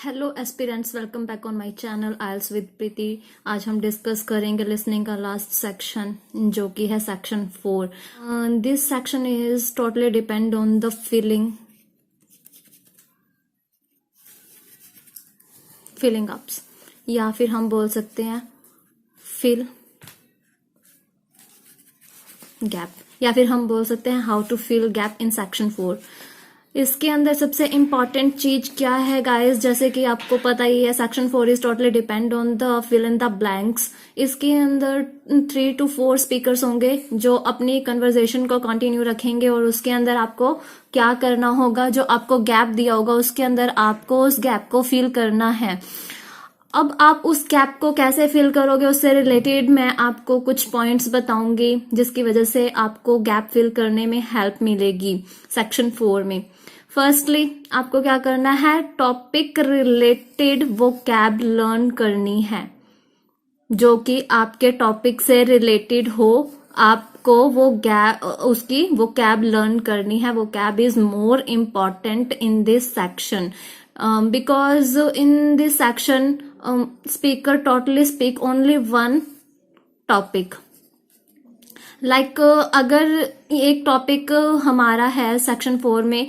Hello aspirants, welcome back on my channel आइल्स with Preeti. आज हम डिस्कस करेंगे लिसनिंग का लास्ट सेक्शन जो कि है section 4। This section is totally depend on the filling ups, या फिर हम बोल सकते हैं फिल गैप, या फिर हम बोल सकते हैं how to fill gap in section 4। इसके अंदर सबसे इम्पॉर्टेंट चीज क्या है गाइस, जैसे कि आपको पता ही है section 4 is totally depend on the fill in the blanks. इसके अंदर 3 to 4 स्पीकर्स होंगे जो अपनी कन्वर्जेशन को कंटिन्यू रखेंगे, और उसके अंदर आपको क्या करना होगा, जो आपको गैप दिया होगा उसके अंदर आपको उस गैप को फिल करना है। अब आप उस गैप को कैसे फिल करोगे, उससे रिलेटेड मैं आपको कुछ पॉइंट्स बताऊंगी जिसकी वजह से आपको गैप फिल करने में हेल्प मिलेगी सेक्शन 4 में। फर्स्टली आपको क्या करना है, टॉपिक रिलेटेड वोकैब लर्न करनी है, जो कि आपके टॉपिक से रिलेटेड हो। आपको वो उसकी वोकैब लर्न करनी है। Vocab is more important in this section because in this section speaker totally speak only one topic. Like अगर एक टॉपिक हमारा है सेक्शन 4 में,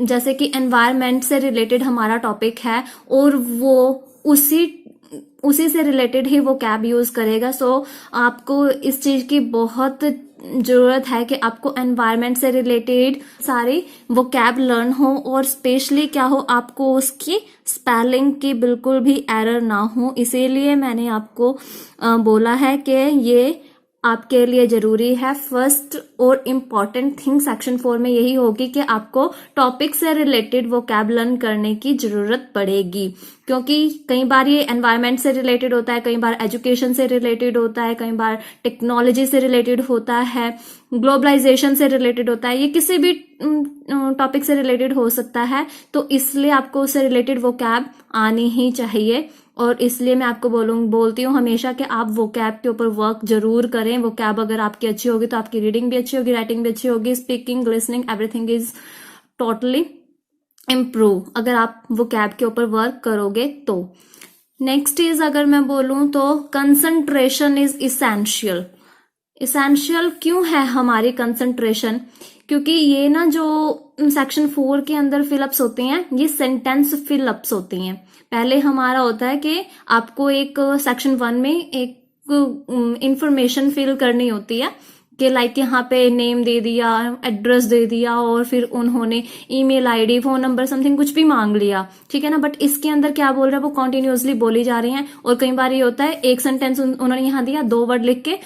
जैसे कि एनवायरनमेंट से रिलेटेड हमारा टॉपिक है और वो उसी से रिलेटेड ही वो कैब यूज करेगा। सो आपको इस चीज की बहुत जरूरत है कि आपको एनवायरनमेंट से रिलेटेड सारी वो कैब लर्न हो, और स्पेशली क्या हो, आपको उसकी स्पेलिंग की बिल्कुल भी एरर ना हो। इसीलिए मैंने आपको बोला है कि ये आपके लिए जरूरी है। फर्स्ट और इम्पॉर्टेंट थिंग सेक्शन 4 में यही होगी कि आपको टॉपिक से रिलेटेड वो कैब लर्न करने की जरूरत पड़ेगी, क्योंकि कई बार ये एनवायरनमेंट से रिलेटेड होता है, कई बार एजुकेशन से रिलेटेड होता है, कई बार टेक्नोलॉजी से रिलेटेड होता है, ग्लोबलाइजेशन से रिलेटेड होता है, ये किसी भी टॉपिक से रिलेटेड हो सकता है। तो इसलिए आपको उससे रिलेटेड वो कैब आनी ही चाहिए, और इसलिए मैं आपको बोलती हूँ हमेशा कि आप वो कैब के ऊपर वर्क जरूर करें। वो कैब अगर आपकी अच्छी होगी तो आपकी रीडिंग भी अच्छी होगी, राइटिंग भी अच्छी होगी, speaking, listening, everything is totally improve अगर आप वो कैब के ऊपर वर्क करोगे तो। नेक्स्ट इज, अगर मैं बोलूं तो कंसंट्रेशन इज इसेंशियल। इसेंशियल क्यों है हमारी कंसंट्रेशन, क्योंकि ये ना जो सेक्शन 4 के अंदर फिलअप्स होते हैं ये सेंटेंस फिलअप्स होती हैं। पहले हमारा होता है कि आपको एक सेक्शन 1 में एक इंफॉर्मेशन फिल करनी होती है कि लाइक यहाँ पे नेम दे दिया, एड्रेस दे दिया, और फिर उन्होंने email ID, phone number, something कुछ भी मांग लिया, ठीक है ना। बट इसके अंदर क्या बोल रहे हैं, वो कॉन्टिन्यूसली बोली जा रही हैं, और कई बार ये होता है एक सेंटेंस उन्होंने यहाँ दिया, 2 वर्ड लिख के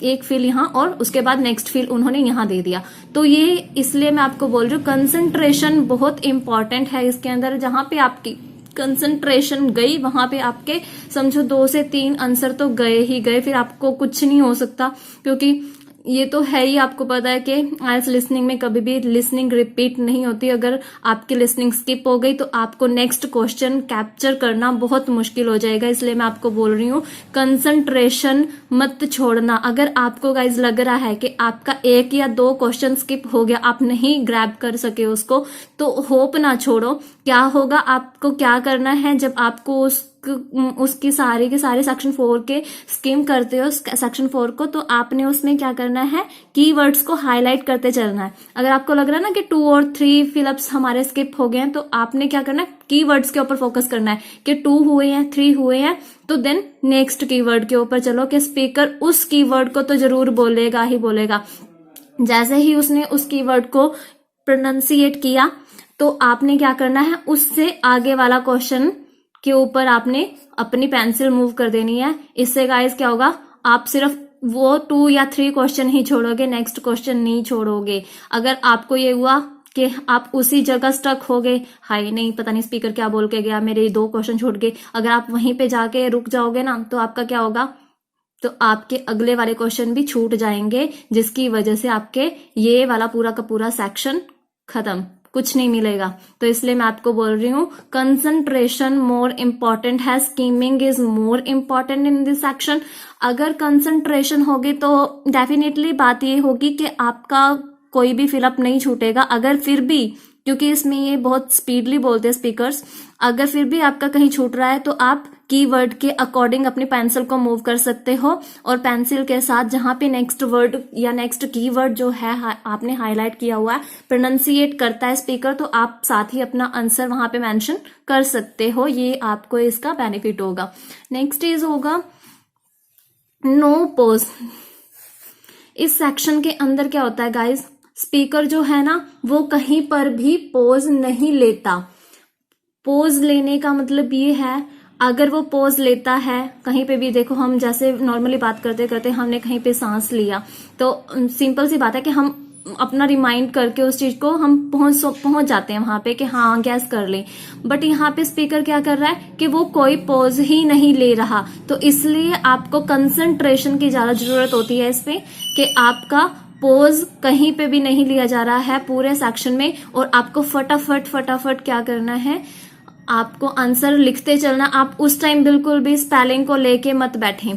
एक फिल यहाँ, और उसके बाद नेक्स्ट फिल उन्होंने यहाँ दे दिया। तो ये इसलिए मैं आपको बोल रही हूँ कंसंट्रेशन बहुत इंपॉर्टेंट है इसके अंदर। जहां पे आपकी कंसंट्रेशन गई वहां पे आपके समझो 2 से 3 आंसर तो गए ही गए, फिर आपको कुछ नहीं हो सकता। क्योंकि ये तो है ही, आपको पता है कि आइल्स लिसनिंग में कभी भी लिसनिंग रिपीट नहीं होती। अगर आपकी लिसनिंग स्किप हो गई तो आपको नेक्स्ट क्वेश्चन कैप्चर करना बहुत मुश्किल हो जाएगा। इसलिए मैं आपको बोल रही हूँ कंसंट्रेशन मत छोड़ना। अगर आपको गाइज लग रहा है कि आपका 1 या 2 क्वेश्चन स्किप हो गया, आप नहीं ग्रैब कर सके उसको, तो होप ना छोड़ो। क्या होगा, आपको क्या करना है, जब आपको उसकी सारी के सारे सेक्शन 4 के स्किम करते हो सेक्शन 4 को, तो आपने उसमें क्या करना है, कीवर्ड्स को हाईलाइट करते चलना है। अगर आपको लग रहा है ना कि 2 और 3 फिलअप्स हमारे स्किप हो गए हैं, तो आपने क्या करना है, कीवर्ड्स के ऊपर फोकस करना है कि 2 हुए हैं, 3 हुए हैं, तो देन नेक्स्ट कीवर्ड के ऊपर चलो कि स्पीकर उस कीवर्ड को तो जरूर बोलेगा ही बोलेगा। जैसे ही उसने उस कीवर्ड को प्रोनाउंसिएट किया तो आपने क्या करना है, उससे आगे वाला क्वेश्चन के ऊपर आपने अपनी पेंसिल मूव कर देनी है। इससे गाइस क्या होगा, आप सिर्फ वो 2 या 3 क्वेश्चन ही छोड़ोगे, नेक्स्ट क्वेश्चन नहीं छोड़ोगे। अगर आपको ये हुआ कि आप उसी जगह स्टक हो गए, हाय नहीं पता नहीं स्पीकर क्या बोल के गया, मेरे 2 क्वेश्चन छूट गए, अगर आप वहीं पे जाके रुक जाओगे ना, तो आपका क्या होगा, तो आपके अगले वाले क्वेश्चन भी छूट जाएंगे, जिसकी वजह से आपके ये वाला पूरा का पूरा सेक्शन खत्म, कुछ नहीं मिलेगा। तो इसलिए मैं आपको बोल रही हूँ कंसंट्रेशन मोर इम्पॉर्टेंट है, skimming is more important in this section. अगर कंसंट्रेशन होगी तो डेफिनेटली बात ये होगी कि आपका कोई भी फिलअप नहीं छूटेगा। अगर फिर भी क्योंकि इसमें ये बहुत स्पीडली बोलते हैं स्पीकर्स। अगर फिर भी आपका कहीं छूट रहा है तो आप कीवर्ड के अकॉर्डिंग अपनी पेंसिल को मूव कर सकते हो और पेंसिल के साथ जहां पे नेक्स्ट वर्ड या नेक्स्ट कीवर्ड जो है आपने हाईलाइट किया हुआ है प्रोनाउंसिएट करता है स्पीकर, तो आप साथ ही अपना आंसर वहां पे मेंशन कर सकते हो। ये आपको इसका बेनिफिट होगा। नेक्स्ट चीज होगा नो पॉज। इस सेक्शन के अंदर क्या होता है गाइस, स्पीकर जो है ना वो कहीं पर भी पॉज नहीं लेता। पॉज लेने का मतलब ये है, अगर वो पॉज लेता है कहीं पे भी, देखो हम जैसे नॉर्मली बात करते करते हमने कहीं पे सांस लिया तो सिंपल सी बात है कि हम अपना रिमाइंड करके उस चीज को हम पहुंच जाते हैं वहां पे कि हाँ गैस कर ले। बट यहाँ पे स्पीकर क्या कर रहा है कि वो कोई पॉज ही नहीं ले रहा, तो इसलिए आपको कंसंट्रेशन की ज्यादा जरूरत होती है इस पे कि आपका पॉज कहीं पे भी नहीं लिया जा रहा है पूरे सेक्शन में, और आपको फटाफट क्या करना है, आपको आंसर लिखते चलना। आप उस टाइम बिल्कुल भी स्पेलिंग को लेके मत बैठें।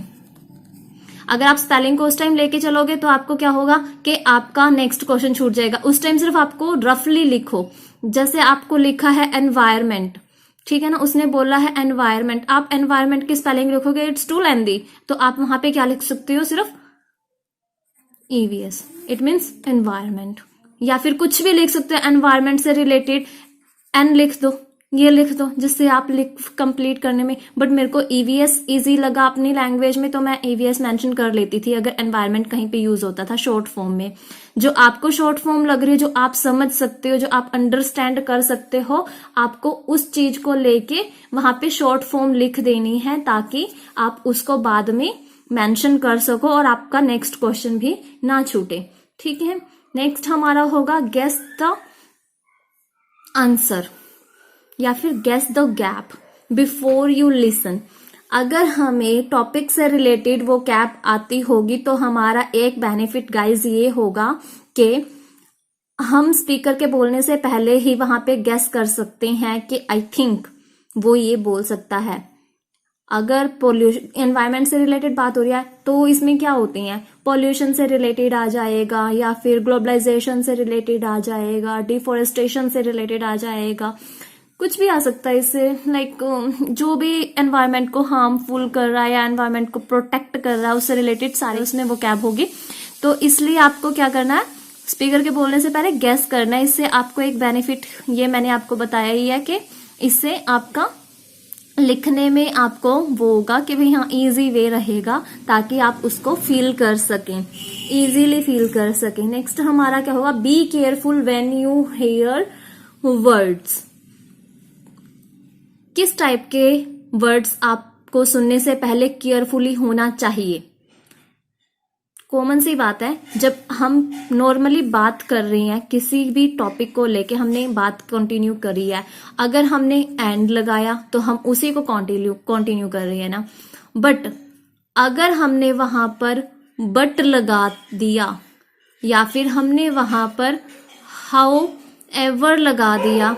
अगर आप स्पेलिंग को उस टाइम लेके चलोगे तो आपको क्या होगा कि आपका नेक्स्ट क्वेश्चन छूट जाएगा। उस टाइम सिर्फ आपको रफली लिखो, जैसे आपको लिखा है एनवायरमेंट, ठीक है ना, उसने बोला है एनवायरमेंट, आप एनवायरमेंट की स्पेलिंग लिखोगे इट्स टू लेंदी, तो आप वहां पे क्या लिख सकते हो, सिर्फ ईवीएस, इट मीन्स एनवायरमेंट, या फिर कुछ भी लिख सकते हो एनवायरमेंट से रिलेटेड, एन लिख दो, ये लिख दो, जिससे आप लिख कंप्लीट करने में। बट मेरे को ईवीएस इजी लगा अपनी लैंग्वेज में, तो मैं ईवीएस मेंशन कर लेती थी अगर एनवायरमेंट कहीं पे यूज होता था शॉर्ट फॉर्म में। जो आपको शॉर्ट फॉर्म लग रही है, जो आप समझ सकते हो, जो आप अंडरस्टैंड कर सकते हो, आपको उस चीज को लेके वहां पे शॉर्ट फॉर्म लिख देनी है, ताकि आप उसको बाद में मेंशन कर सको और आपका नेक्स्ट क्वेश्चन भी ना छूटे। ठीक है, नेक्स्ट हमारा होगा गेस द आंसर या फिर guess the gap before you listen. अगर हमें टॉपिक से रिलेटेड वो गैप आती होगी तो हमारा एक बेनिफिट गाइज ये होगा कि हम स्पीकर के बोलने से पहले ही वहां पे गेस कर सकते हैं कि आई थिंक वो ये बोल सकता है। अगर पोल्यूशन एनवायरमेंट से रिलेटेड बात हो रही है तो इसमें क्या होती हैं, पोल्यूशन से रिलेटेड आ जाएगा, या फिर ग्लोबलाइजेशन से रिलेटेड आ जाएगा, डिफोरेस्टेशन से रिलेटेड आ जाएगा, कुछ भी आ सकता है इससे। लाइक जो भी एनवायरमेंट को हार्मफुल कर रहा है या एनवायरमेंट को प्रोटेक्ट कर रहा है उससे रिलेटेड सारे उसमें वो कैब होगी। तो इसलिए आपको क्या करना है, स्पीकर के बोलने से पहले गेस करना है। इससे आपको एक बेनिफिट ये मैंने आपको बताया ही है कि इससे आपका लिखने में आपको वो होगा कि भाई हाँ इजी वे रहेगा, ताकि आप उसको फील कर सकें, इजीली फील कर सकें। नेक्स्ट हमारा क्या होगा, be careful when you here words. किस टाइप के वर्ड्स आपको सुनने से पहले केयरफुली होना चाहिए। कॉमन सी बात है, जब हम नॉर्मली बात कर रही हैं किसी भी टॉपिक को लेके, हमने बात कंटिन्यू करी है, अगर हमने एंड लगाया तो हम उसी को कंटिन्यू कर रही है ना। बट अगर हमने वहां पर बट लगा दिया या फिर हमने वहां पर हाउ एवर लगा दिया,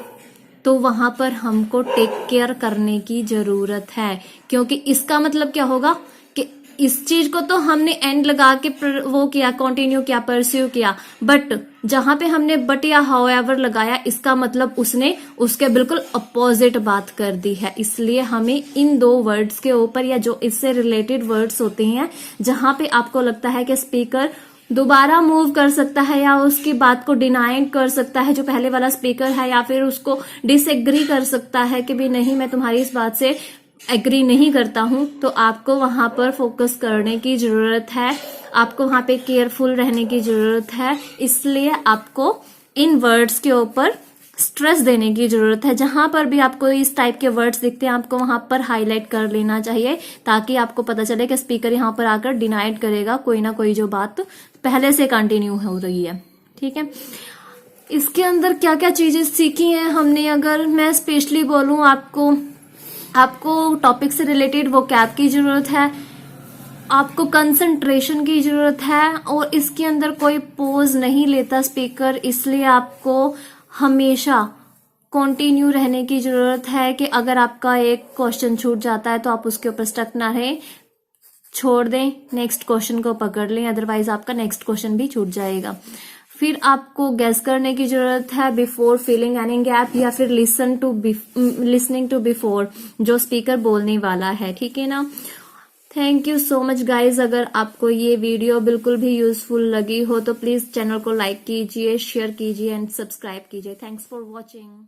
तो वहां पर हमको टेक केयर करने की जरूरत है। क्योंकि इसका मतलब क्या होगा कि इस चीज को तो हमने एंड लगा के वो किया, कंटिन्यू किया, परस्यू किया, बट जहां पे हमने बट या हाउएवर लगाया, इसका मतलब उसने उसके बिल्कुल अपोजिट बात कर दी है। इसलिए हमें इन दो वर्ड्स के ऊपर या जो इससे रिलेटेड वर्ड्स होते हैं, जहां पे आपको लगता है कि स्पीकर दोबारा मूव कर सकता है या उसकी बात को डिनाई कर सकता है जो पहले वाला स्पीकर है, या फिर उसको डिसएग्री कर सकता है कि भी नहीं मैं तुम्हारी इस बात से एग्री नहीं करता हूं, तो आपको वहां पर फोकस करने की जरूरत है, आपको वहां पे केयरफुल रहने की जरूरत है। इसलिए आपको इन वर्ड्स के ऊपर स्ट्रेस देने की जरूरत है। जहां पर भी आपको इस टाइप के वर्ड्स दिखते हैं, आपको वहां पर हाईलाइट कर लेना चाहिए, ताकि आपको पता चले कि स्पीकर यहां पर आकर डिनाइड करेगा कोई ना कोई जो बात पहले से कंटिन्यू हो रही है। ठीक है, इसके अंदर क्या क्या चीजें सीखी हैं हमने, अगर मैं स्पेशली बोलूं आपको टॉपिक से रिलेटेड वो कैब की जरूरत है, आपको कंसंट्रेशन की जरूरत है, और इसके अंदर कोई पोज नहीं लेता स्पीकर, इसलिए आपको हमेशा कंटिन्यू रहने की जरूरत है कि अगर आपका एक क्वेश्चन छूट जाता है तो आप उसके ऊपर स्टक ना रहे, छोड़ दें, नेक्स्ट क्वेश्चन को पकड़ लें, अदरवाइज आपका नेक्स्ट क्वेश्चन भी छूट जाएगा। फिर आपको गैस करने की जरूरत है बिफोर फिलिंग एनी गैप, या फिर लिसनिंग टू बिफोर जो स्पीकर बोलने वाला है, ठीक है ना। Thank you so much guys. अगर आपको ये वीडियो बिल्कुल भी यूजफुल लगी हो तो प्लीज चैनल को लाइक कीजिए, शेयर कीजिए एंड सब्सक्राइब कीजिए। Thanks for watching.